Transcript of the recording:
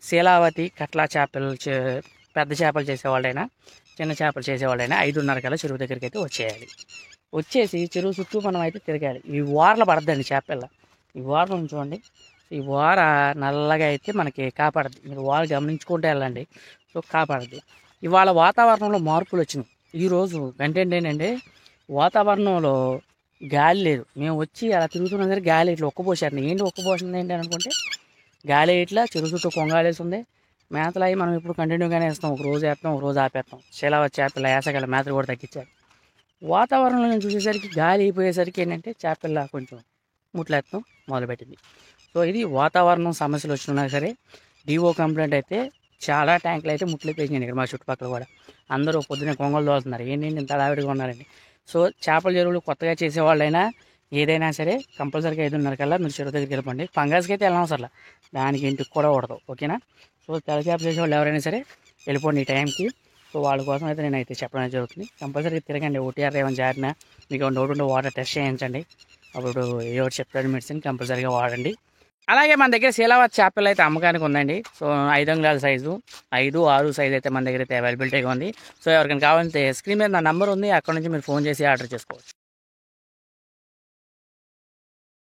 శీలావతి కట్లా చేపలు పెద్ద చేపలు చేసేవాళ్ళైనా చిన్న చేపలు చేసేవాళ్ళైనా 5:30 కల్లా చెరువు దగ్గరికి అయితే వచ్చేయాలి. వచ్చేసి చెరువు చుట్టూ మనం అయితే తిరగాలి. ఈ వారలు పడద్దండి చేపల. ఈ వారం చూడండి, ఈ వార నల్లగా అయితే మనకి కాపాడద్ది. మీరు వారు గమనించుకుంటే వెళ్ళండి. సో కాపాడద్ది. ఇవాళ వాతావరణంలో మార్పులు వచ్చినాయి. ఈరోజు కంటెంట్ ఏంటంటే వాతావరణంలో గాలి లేదు. మేము వచ్చి అలా తిరుగుతున్నా సరే గాలి ఇట్లా ఒక్కపోసేస్తుంది. ఏంటి ఒక్కపోసింది ఏంటి అని అనుకుంటే గాలి ఇట్లా చెరువు చుట్టూ కొంగాలేసి ఉంది. మేతలు అవి మనం ఇప్పుడు కంటిన్యూగానే వేస్తాం. ఒక రోజు వేస్తాం, ఒక రోజు ఆపేస్తాం. శీలావతి చేపల వేసగల మేతలు కూడా తగ్గించాలి. వాతావరణంలో నేను చూసేసరికి గాలి అయిపోయేసరికి ఏంటంటే చేపల కొంచెం ముట్లేస్తాం మొదలుపెట్టింది. సో ఇది వాతావరణం సమస్యలు వచ్చినా సరే డివో కంప్లైంట్ అయితే చాలా ట్యాంకులు అయితే ముట్లెప్పేసినాయి ఇక్కడ మా చుట్టుపక్కల కూడా. అందరూ పొద్దున్నే కొంగలు తోలుతున్నారు. ఏంటంటే ఇంత హడావిడిగా ఉన్నారండి. సో చేపల చెరువులు కొత్తగా చేసేవాళ్ళైనా ఏదైనా సరే కంపల్సరీగా 5:30 కల్లా మీరు చెరువు దగ్గరికి వెళ్ళిపోండి. ఫంగస్కి అయితే వెళ్ళాం అసలు, దానికి ఇంటికి కూడా ఉండదు. ఓకేనా? సో తెల్ల చేప చేసేవాళ్ళు ఎవరైనా సరే వెళ్ళిపోండి ఈ టైంకి. సో వాళ్ళ కోసం అయితే నేనైతే చెప్పడం జరుగుతుంది. కంపల్సరీగా తిరగండి. ఓటీఆర్ ఏమైనా జారినా మీకు డౌట్ ఉంటే వాటర్ టెస్ట్ చేయించండి. అప్పుడు ఏ ఒకటి చెప్తాడు మెడిసిన్ కంపల్సరీగా వాడండి. అలాగే మన దగ్గర శీలావతి చేపలు అయితే అమ్మకానికి ఉందండి. సో 5 అంగుళాల సైజు, 5, 6 సైజు అయితే మన దగ్గర అయితే అవైలబిలిటీగా ఉంది. సో ఎవరికైనా కావాలంటే స్క్రీన్ మీద నా నెంబర్ ఉంది, అక్కడ నుంచి మీరు ఫోన్ చేసి ఆర్డర్ చేసుకోవచ్చు.